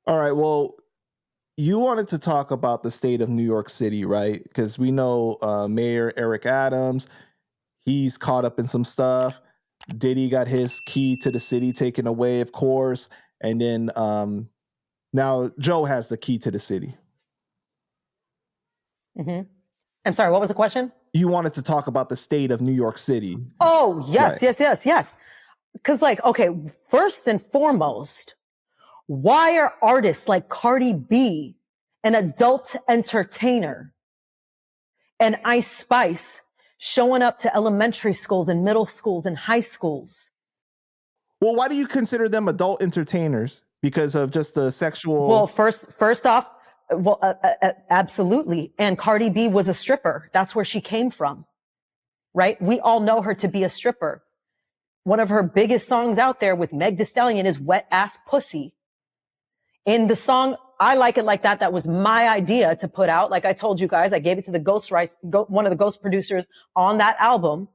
All right, well, you wanted to talk about the state of New York City, right? Because we know Mayor Eric Adams, he's caught up in some stuff. Diddy got his key to the city taken away, of course. And then now Joe has the key to the city. Mm-hmm. I'm sorry, what was the question? You wanted to talk about the state of New York City. Oh, yes, right. yes. Because, like, okay, first and foremost, why are artists like Cardi B, an adult entertainer, and Ice Spice showing up to elementary schools and middle schools and high schools? Well, why do you consider them adult entertainers? Because of just the sexual... Well, first off, absolutely. And Cardi B was a stripper. That's where she came from, right? We all know her to be a stripper. One of her biggest songs out there with Meg Thee Stallion is Wet Ass Pussy. In the song, I Like It Like That, that was my idea to put out. Like I told you guys, I gave it to the one of the ghost producers on that album.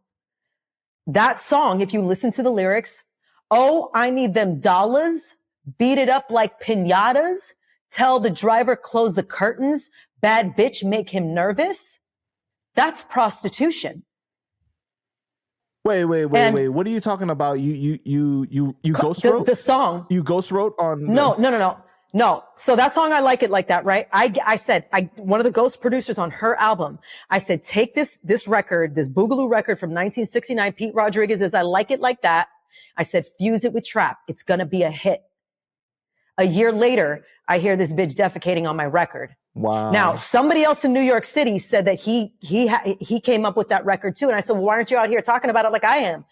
That song, if you listen to the lyrics, oh, I need them dollars, beat it up like piñatas, tell the driver close the curtains, bad bitch make him nervous. That's prostitution. Wait. What are you talking about? You ghost wrote the song? You ghost wrote on No. So that song, I Like It Like That, right? I said, one of the ghost producers on her album, I said, take this record, this Boogaloo record from 1969, Pete Rodriguez's I Like It Like That. I said, fuse it with trap. It's going to be a hit. A year later, I hear this bitch defecating on my record. Wow. Now, somebody else in New York City said that he came up with that record too. And I said, well, why aren't you out here talking about it like I am?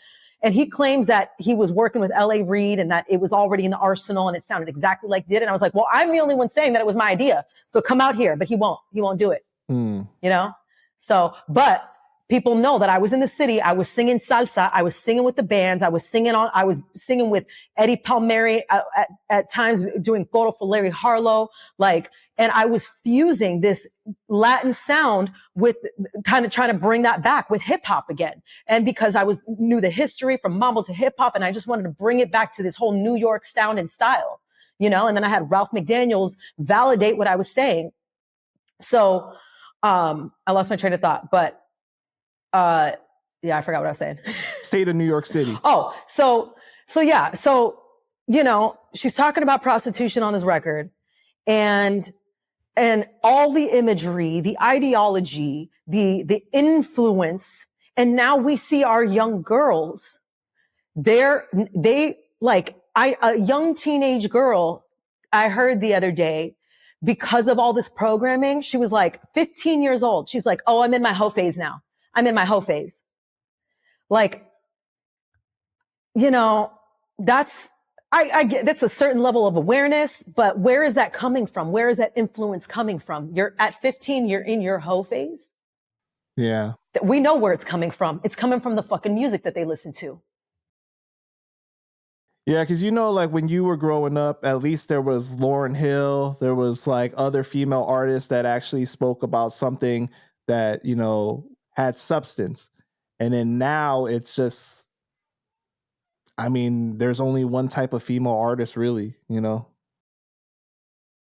And he claims that he was working with L.A. Reid and that it was already in the arsenal and it sounded exactly like it did. And I was like, well, I'm the only one saying that it was my idea. So come out here, but he won't do it. You know? So, but people know that I was in the city. I was singing salsa. I was singing with the bands. I was singing with Eddie Palmieri at times doing coro for Larry Harlow. And I was fusing this Latin sound with kind of trying to bring that back with hip hop again. And because I knew the history from mambo to hip hop, and I just wanted to bring it back to this whole New York sound and style, you know? And then I had Ralph McDaniels validate what I was saying. So, I lost my train of thought, but, yeah, I forgot what I was saying. State of New York City. Oh, so yeah. So, you know, she's talking about prostitution on this record and all the imagery, the ideology, the influence. And now we see our young girls, a young teenage girl I heard the other day, because of all this programming, she was like 15 years old. She's like, oh, I'm in my hoe phase now. I'm in my hoe phase. Like, you know, I get that's a certain level of awareness, but where is that coming from? Where is that influence coming from? You're at 15, you're in your hoe phase. Yeah. We know where it's coming from. It's coming from the fucking music that they listen to. Yeah, because, you know, like when you were growing up, at least there was Lauryn Hill. There was like other female artists that actually spoke about something that, you know, had substance. And then now it's just, I mean, there's only one type of female artist really, you know?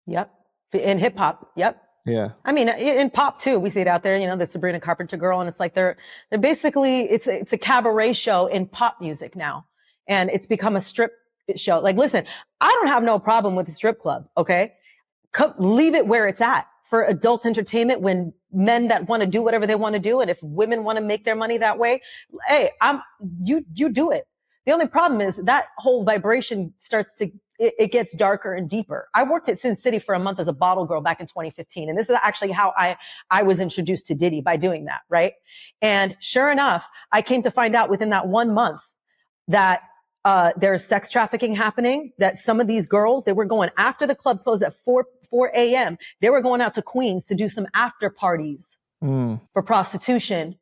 Yep. In hip hop. Yep. Yeah. I mean, in pop too, we see it out there, you know, the Sabrina Carpenter girl. And it's like, they're basically, it's a cabaret show in pop music now. And it's become a strip show. Like, listen, I don't have no problem with the strip club. Okay. Leave it where it's at for adult entertainment when men that want to do whatever they want to do. And if women want to make their money that way, hey, you do it. The only problem is that whole vibration it gets darker and deeper. I worked at Sin City for a month as a bottle girl back in 2015. And this is actually how I was introduced to Diddy, by doing that. Right. And sure enough, I came to find out within that 1 month that there's sex trafficking happening, that some of these girls, they were going after the club closed at 4 a.m. They were going out to Queens to do some after parties for prostitution.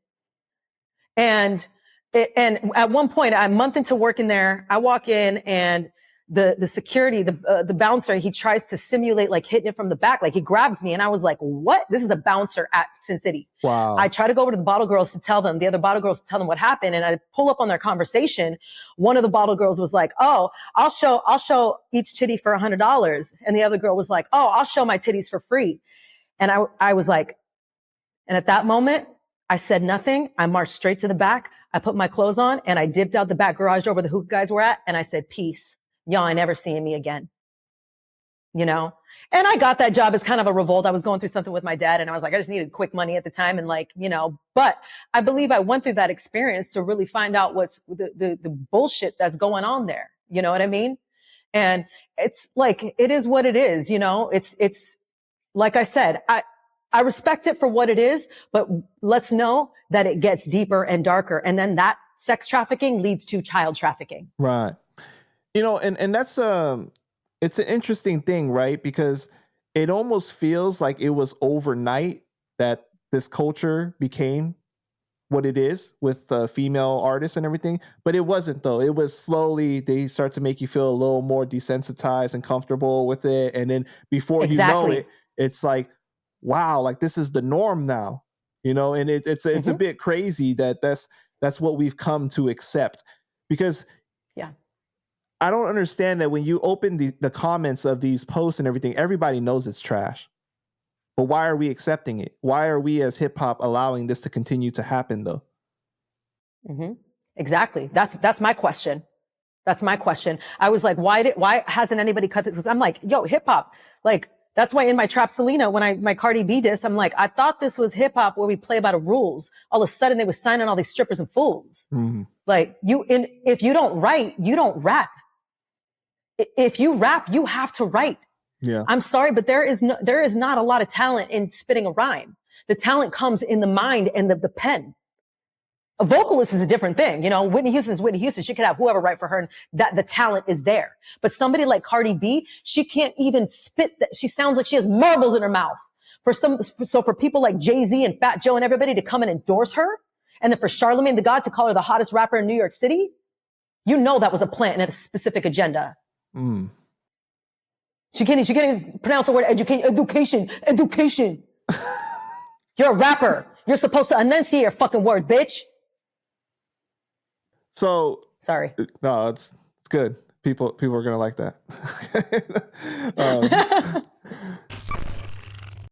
And at one point, a month into working there, I walk in and the security, the bouncer, he tries to simulate like hitting it from the back. Like he grabs me and I was like, what? This is the bouncer at Sin City. Wow. I try to go over to the bottle girls to tell them, the other bottle girls to tell them what happened. And I pull up on their conversation. One of the bottle girls was like, oh, I'll show each titty for $100. And the other girl was like, oh, I'll show my titties for free. And I was like, and at that moment, I said nothing. I marched straight to the back. I put my clothes on and I dipped out the back garage door where the hookah guys were at. And I said, peace. Y'all ain't never seeing me again. You know? And I got that job as kind of a revolt. I was going through something with my dad and I was like, I just needed quick money at the time. And like, you know, but I believe I went through that experience to really find out what's the bullshit that's going on there. You know what I mean? And it's like, it is what it is. You know, it's like I said, I respect it for what it is, but let's know that it gets deeper and darker. And then that sex trafficking leads to child trafficking. Right. You know, and that's it's an interesting thing, right? Because it almost feels like it was overnight that this culture became what it is with female artists and everything. But it wasn't, though. It was slowly, they start to make you feel a little more desensitized and comfortable with it. And then before you know it, it's like, wow, like this is the norm now, you know? And it's a bit crazy that that's what we've come to accept. Because I don't understand that when you open the comments of these posts and everything, everybody knows it's trash. But why are we accepting it? Why are we as hip hop allowing this to continue to happen, though? Exactly. That's my question. That's my question. I was like, why hasn't anybody cut this? Because I'm like, yo, hip hop. Like, that's why in my Trap Selena, when my Cardi B diss, I'm like, I thought this was hip hop where we play by the rules. All of a sudden they were signing all these strippers and fools. Like if you don't write, you don't rap. If you rap, you have to write. Yeah. I'm sorry, but there is not a lot of talent in spitting a rhyme. The talent comes in the mind and the pen. A vocalist is a different thing. You know, Whitney Houston is Whitney Houston. She could have whoever write for her and that the talent is there. But somebody like Cardi B, she can't even spit that. She sounds like she has marbles in her mouth. So for people like Jay-Z and Fat Joe and everybody to come and endorse her, and then for Charlamagne the God to call her the hottest rapper in New York City, you know that was a plant and a specific agenda. She can't even pronounce the word education. You're a rapper. You're supposed to enunciate your fucking word, bitch. So sorry. No, it's good. People are gonna like that.